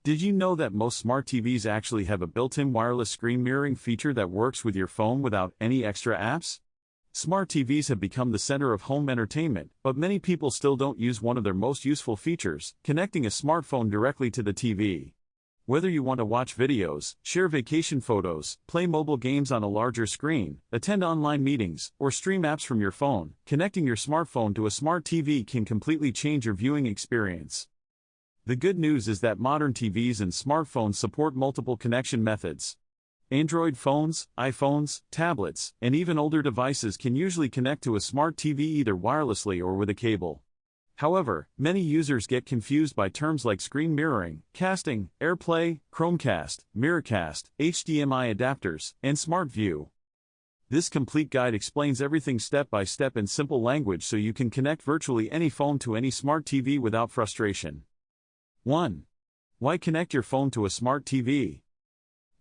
Did you know that most smart TVs actually have a built-in wireless screen mirroring feature that works with your phone without any extra apps? Smart TVs have become the center of home entertainment, but many people still don't use one of their most useful features, connecting a smartphone directly to the TV. Whether you want to watch videos, share vacation photos, play mobile games on a larger screen, attend online meetings, or stream apps from your phone, connecting your smartphone to a smart TV can completely change your viewing experience. The good news is that modern TVs and smartphones support multiple connection methods. Android phones, iPhones, tablets, and even older devices can usually connect to a smart TV either wirelessly or with a cable. However, many users get confused by terms like screen mirroring, casting, AirPlay, Chromecast, Miracast, HDMI adapters, and Smart View. This complete guide explains everything step by step in simple language so you can connect virtually any phone to any smart TV without frustration. 1. Why connect your phone to a smart TV?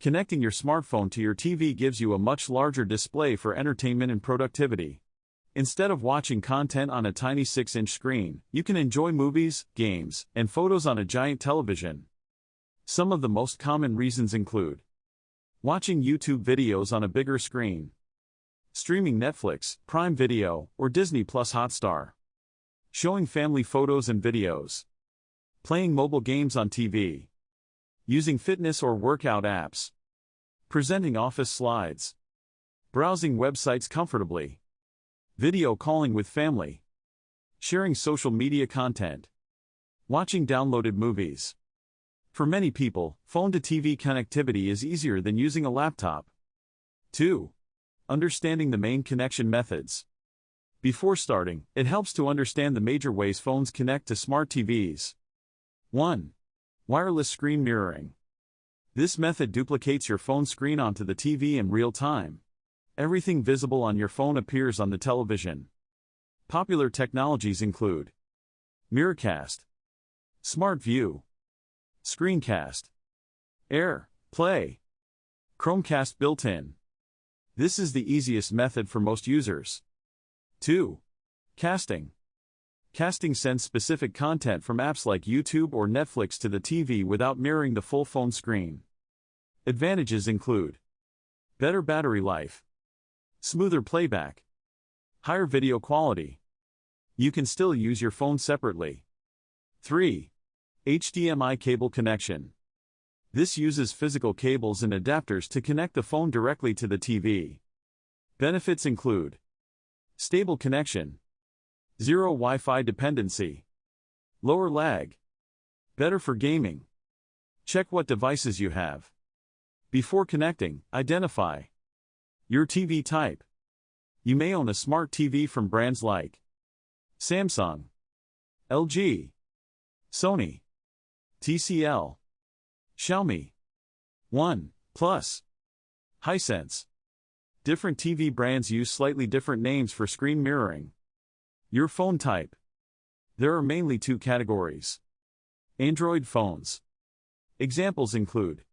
Connecting your smartphone to your TV gives you a much larger display for entertainment and productivity. Instead of watching content on a tiny 6-inch screen, you can enjoy movies, games, and photos on a giant television. Some of the most common reasons include watching YouTube videos on a bigger screen, streaming Netflix, Prime Video, or Disney Plus Hotstar, showing family photos and videos, playing mobile games on TV, using fitness or workout apps, presenting office slides, browsing websites comfortably, video calling with family, sharing social media content, watching downloaded movies. For many people, phone-to-TV connectivity is easier than using a laptop. 2. Understanding the main connection methods. Before starting, it helps to understand the major ways phones connect to smart TVs. 1. Wireless screen mirroring. This method duplicates your phone screen onto the TV in real time. Everything visible on your phone appears on the television. Popular technologies include Miracast, Smart View, Screencast, AirPlay, Chromecast built-in. This is the easiest method for most users. 2. Casting. Casting sends specific content from apps like YouTube or Netflix to the TV without mirroring the full phone screen. Advantages include better battery life, smoother playback, higher video quality. You can still use your phone separately. 3. HDMI cable connection. This uses physical cables and adapters to connect the phone directly to the TV. Benefits include stable connection, zero Wi-Fi dependency, lower lag, better for gaming. Check what devices you have. Before connecting, identify your TV type. You may own a smart TV from brands like Samsung, LG, Sony, TCL, Xiaomi, OnePlus, Hisense. Different TV brands use slightly different names for screen mirroring. Your phone type. There are mainly 2 categories. Android phones. Examples include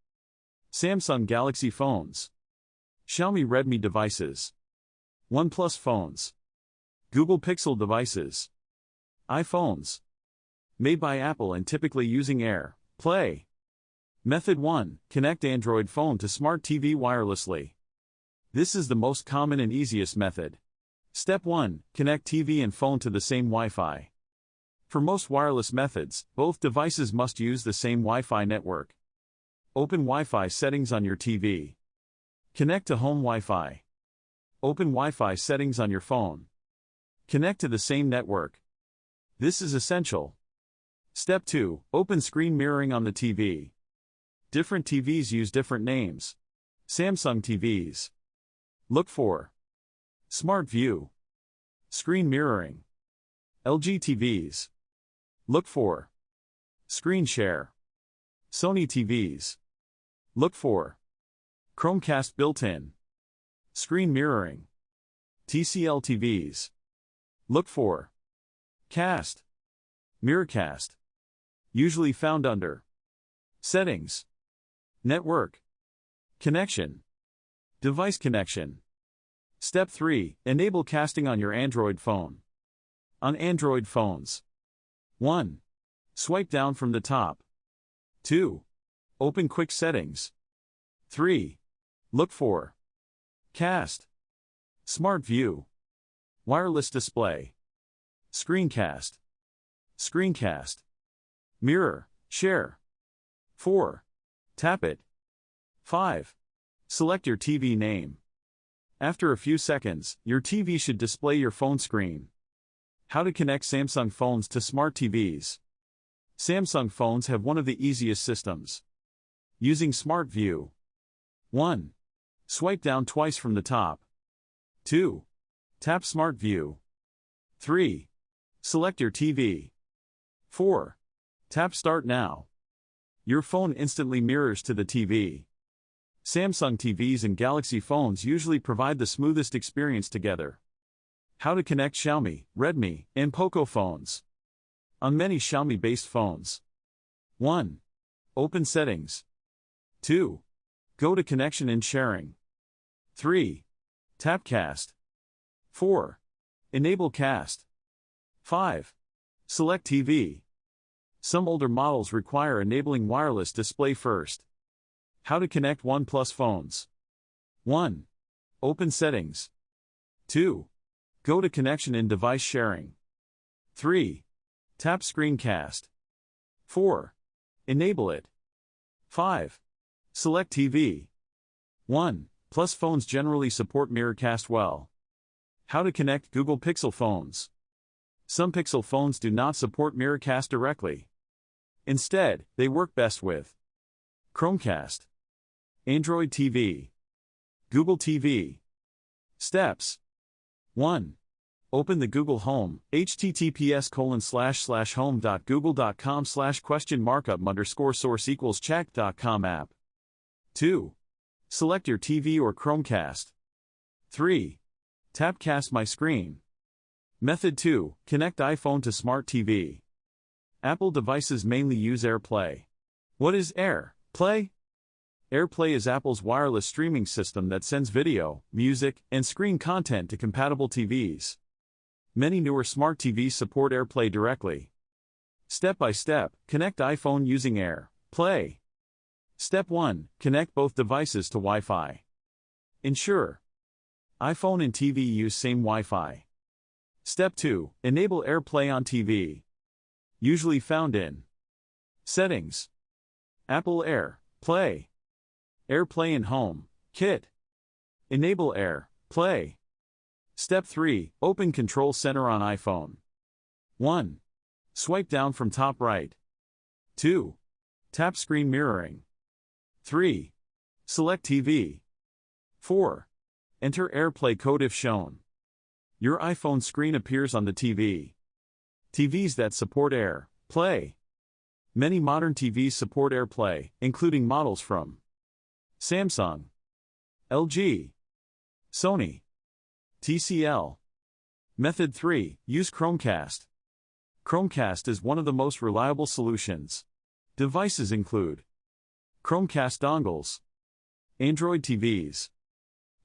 Samsung Galaxy phones, Xiaomi Redmi devices, OnePlus phones, Google Pixel devices, iPhones. Made by Apple and typically using AirPlay. Method 1. Connect Android phone to smart TV wirelessly. This is the most common and easiest method. Step 1. Connect TV and phone to the same Wi-Fi. For most wireless methods, both devices must use the same Wi-Fi network. Open Wi-Fi settings on your TV. Connect to home Wi-Fi. Open Wi-Fi settings on your phone. Connect to the same network. This is essential. Step 2. Open screen mirroring on the TV. Different TVs use different names. Samsung TVs. Look for Smart View, screen mirroring. LG TVs. Look for Screen Share. Sony TVs. Look for Chromecast built-in, screen mirroring. TCL TVs. Look for Cast, Miracast. Usually found under Settings, Network, Connection, Device connection. Step 3. Enable casting on your Android phone. On Android phones. 1. Swipe down from the top. 2. Open Quick Settings. 3. Look for Cast, Smart View, Wireless Display, Screencast, Screencast, Mirror, Share. 4. Tap it. 5. Select your TV name. After a few seconds, your TV should display your phone screen. How to connect Samsung phones to smart TVs. Samsung phones have one of the easiest systems. Using Smart View. 1. Swipe down twice from the top. 2. Tap Smart View. 3. Select your TV. 4. Tap Start Now. Your phone instantly mirrors to the TV. Samsung TVs and Galaxy phones usually provide the smoothest experience together. How to connect Xiaomi, Redmi, and Poco phones. On many Xiaomi-based phones. 1. Open Settings. 2. Go to Connection and Sharing. 3. Tap Cast. 4. Enable Cast. 5. Select TV. Some older models require enabling wireless display first. How to connect OnePlus phones. 1. Open Settings. 2. Go to Connection and Device Sharing. 3. Tap Screencast. 4. Enable it. 5. Select TV. 1. Plus phones generally support Mirrorcast well. How to connect Google Pixel phones. Some Pixel phones do not support Mirrorcast directly. Instead, they work best with Chromecast, Android TV, Google TV. Steps. 1. Open the Google Home, https://home.google.com/?up_source=chat.com app. 2. Select your TV or Chromecast. 3. Tap Cast My Screen. Method 2. Connect iPhone to Smart TV. Apple devices mainly use AirPlay. What is AirPlay? AirPlay is Apple's wireless streaming system that sends video, music, and screen content to compatible TVs. Many newer smart TVs support AirPlay directly. Step by step, connect iPhone using AirPlay. Step 1. Connect both devices to Wi-Fi. Ensure iPhone and TV use same Wi-Fi. Step 2. Enable AirPlay on TV. Usually found in Settings, Apple AirPlay, AirPlay in Home Kit. Enable AirPlay. Step 3. Open Control Center on iPhone. 1. Swipe down from top right. 2. Tap Screen Mirroring. 3. Select TV. 4. Enter AirPlay code if shown. Your iPhone screen appears on the TV. TVs that support AirPlay. Many modern TVs support AirPlay, including models from Samsung, LG, Sony, TCL. Method 3. Use Chromecast. Chromecast is one of the most reliable solutions. Devices include Chromecast dongles, Android TVs,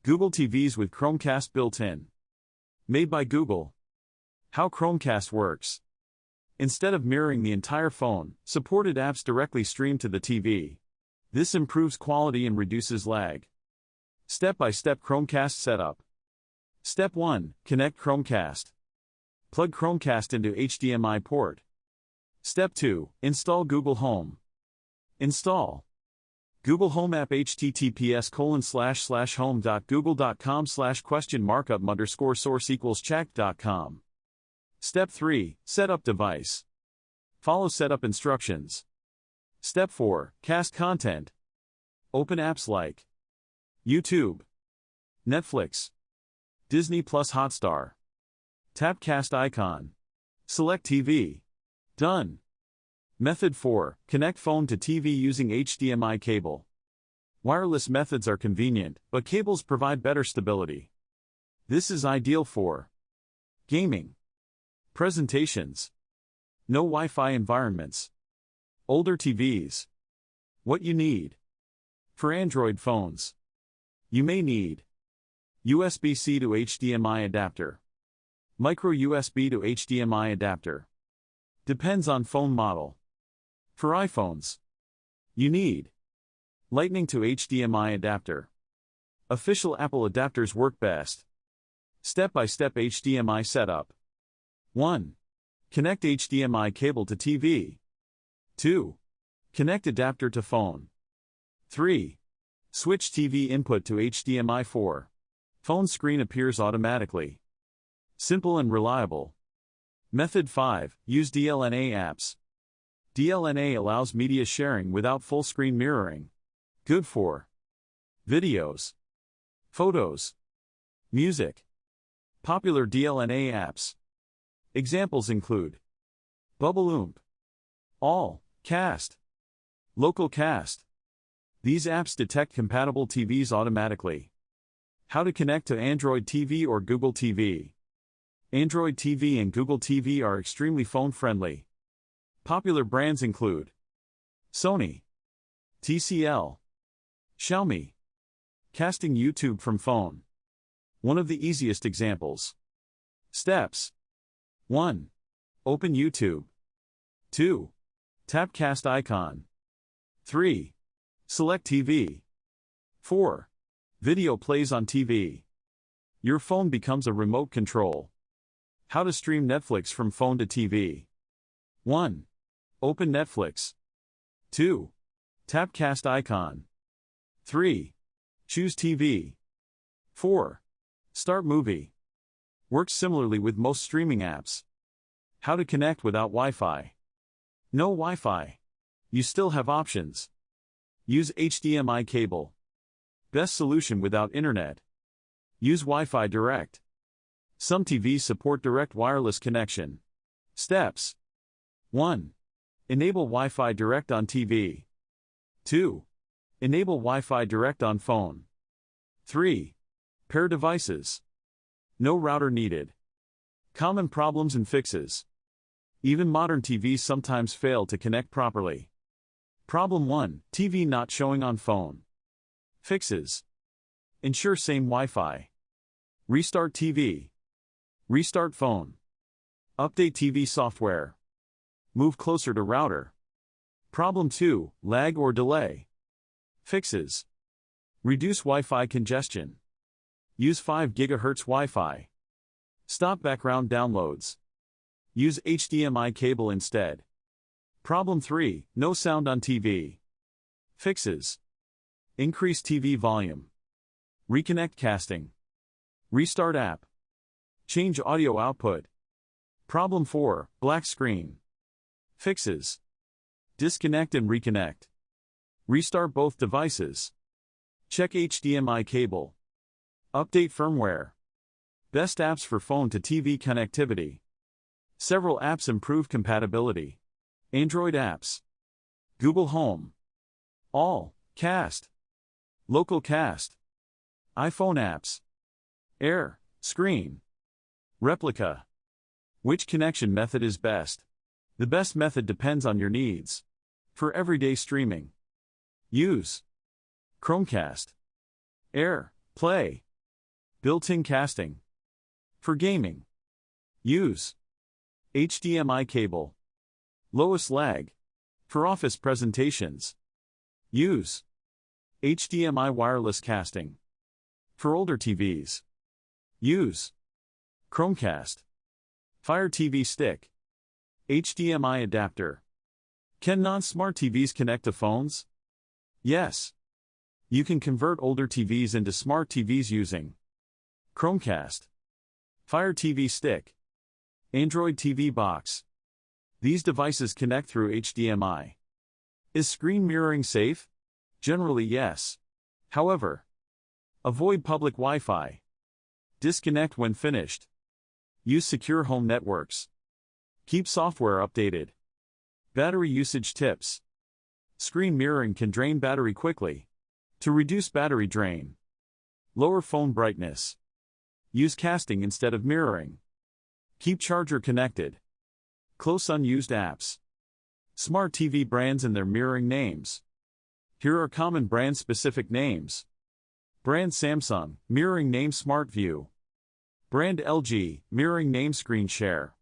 Google TVs with Chromecast built-in. Made by Google. How Chromecast works. Instead of mirroring the entire phone, supported apps directly stream to the TV. This improves quality and reduces lag. Step-by-step Chromecast setup. Step 1. Connect Chromecast. Plug Chromecast into HDMI port. Step 2. Install Google Home. Install Google Home app https://home.google.com/?up_source=chat.com. Step 3. Set up device. Follow setup instructions. Step 4. Cast content. Open apps like YouTube, Netflix, Disney Plus Hotstar. Tap Cast icon. Select TV. Done. Method 4. Connect phone to TV using HDMI cable. Wireless methods are convenient, but cables provide better stability. This is ideal for gaming, presentations, no Wi-Fi environments, older TVs. What you need. For Android phones, you may need USB-C to HDMI adapter, micro USB to HDMI adapter. Depends on phone model. For iPhones, you need Lightning to HDMI adapter. Official Apple adapters work best. Step-by-step HDMI setup. 1. Connect HDMI cable to TV. 2. Connect adapter to phone. 3. Switch TV input to HDMI. 4. Phone screen appears automatically. Simple and reliable. Method 5. Use DLNA apps. DLNA allows media sharing without full screen mirroring. Good for videos, photos, music. Popular DLNA apps. Examples include Bubble, All, Cast, Local Cast. These apps detect compatible TVs automatically. How to connect to Android TV or Google TV. Android TV and Google TV are extremely phone-friendly. Popular brands include Sony, TCL, Xiaomi. Casting YouTube from phone. One of the easiest examples. Steps. 1. Open YouTube. 2. Tap cast icon. 3. Select TV. 4. Video plays on TV. Your phone becomes a remote control. How to stream Netflix from phone to TV. 1. Open Netflix. 2. Tap cast icon. 3. Choose TV. 4. Start movie. Works similarly with most streaming apps. How to connect without Wi-Fi. No Wi-Fi. You still have options. Use HDMI cable. Best solution without internet. Use Wi-Fi direct. Some TVs support direct wireless connection. Steps. 1. Enable Wi-Fi direct on TV. 2. Enable Wi-Fi direct on phone. 3. Pair devices. No router needed. Common problems and fixes. Even modern TVs sometimes fail to connect properly. Problem 1. TV not showing on phone. Fixes. Ensure same Wi-Fi. Restart TV. Restart phone. Update TV software. Move closer to router. Problem 2. Lag or delay. Fixes. Reduce Wi-Fi congestion. Use 5 GHz Wi-Fi. Stop background downloads. Use HDMI cable instead. Problem 3. No sound on TV. Fixes. Increase TV volume. Reconnect casting. Restart app. Change audio output. Problem 4. Black screen. Fixes. Disconnect and reconnect. Restart both devices. Check HDMI cable. Update firmware. Best apps for phone to TV connectivity. Several apps improve compatibility. Android apps. Google Home. All, Cast. Local Cast. iPhone apps. Air, Screen. Replica. Which connection method is best? The best method depends on your needs. For everyday streaming, use Chromecast. Air, Play. Built-in casting. For gaming, use HDMI cable. Lowest lag. For office presentations, use HDMI wireless casting. For older TVs, use Chromecast. Fire TV stick. HDMI adapter. Can non-smart TVs connect to phones? Yes. You can convert older TVs into smart TVs using Chromecast. Fire TV stick. Android TV box. These devices connect through HDMI. Is screen mirroring safe? Generally yes. However, avoid public Wi-Fi. Disconnect when finished. Use secure home networks. Keep software updated. Battery usage tips. Screen mirroring can drain battery quickly. To reduce battery drain, lower phone brightness. Use casting instead of mirroring. Keep charger connected. Close unused apps. Smart TV brands and their mirroring names. Here are common brand-specific names. Brand Samsung, mirroring name SmartView. Brand LG, mirroring name Screen Share.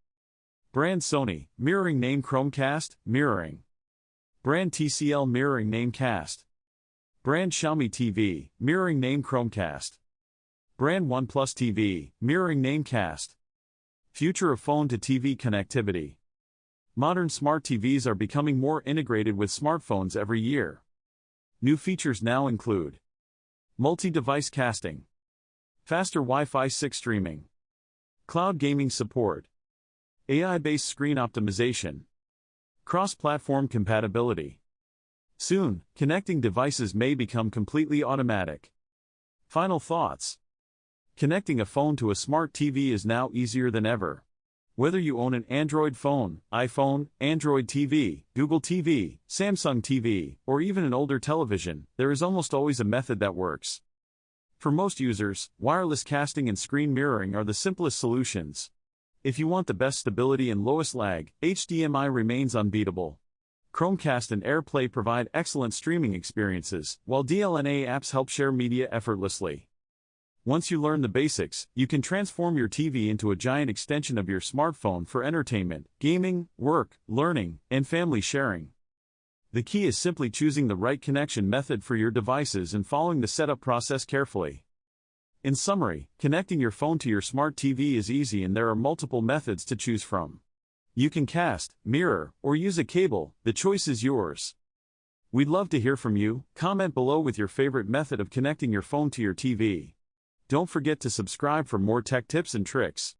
Brand Sony, mirroring name Chromecast, mirroring. Brand TCL, mirroring name Cast. Brand Xiaomi TV, mirroring name Chromecast. Brand OnePlus TV, mirroring name Cast. Future of phone to TV connectivity. Modern smart TVs are becoming more integrated with smartphones every year. New features now include multi-device casting, faster Wi-Fi 6 streaming, cloud gaming support, AI-based screen optimization, cross-platform compatibility. Soon, connecting devices may become completely automatic. Final thoughts. Connecting a phone to a smart TV is now easier than ever. Whether you own an Android phone, iPhone, Android TV, Google TV, Samsung TV, or even an older television, there is almost always a method that works. For most users, wireless casting and screen mirroring are the simplest solutions. If you want the best stability and lowest lag, HDMI remains unbeatable. Chromecast and AirPlay provide excellent streaming experiences, while DLNA apps help share media effortlessly. Once you learn the basics, you can transform your TV into a giant extension of your smartphone for entertainment, gaming, work, learning, and family sharing. The key is simply choosing the right connection method for your devices and following the setup process carefully. In summary, connecting your phone to your smart TV is easy and there are multiple methods to choose from. You can cast, mirror, or use a cable, the choice is yours. We'd love to hear from you. Comment below with your favorite method of connecting your phone to your TV. Don't forget to subscribe for more tech tips and tricks.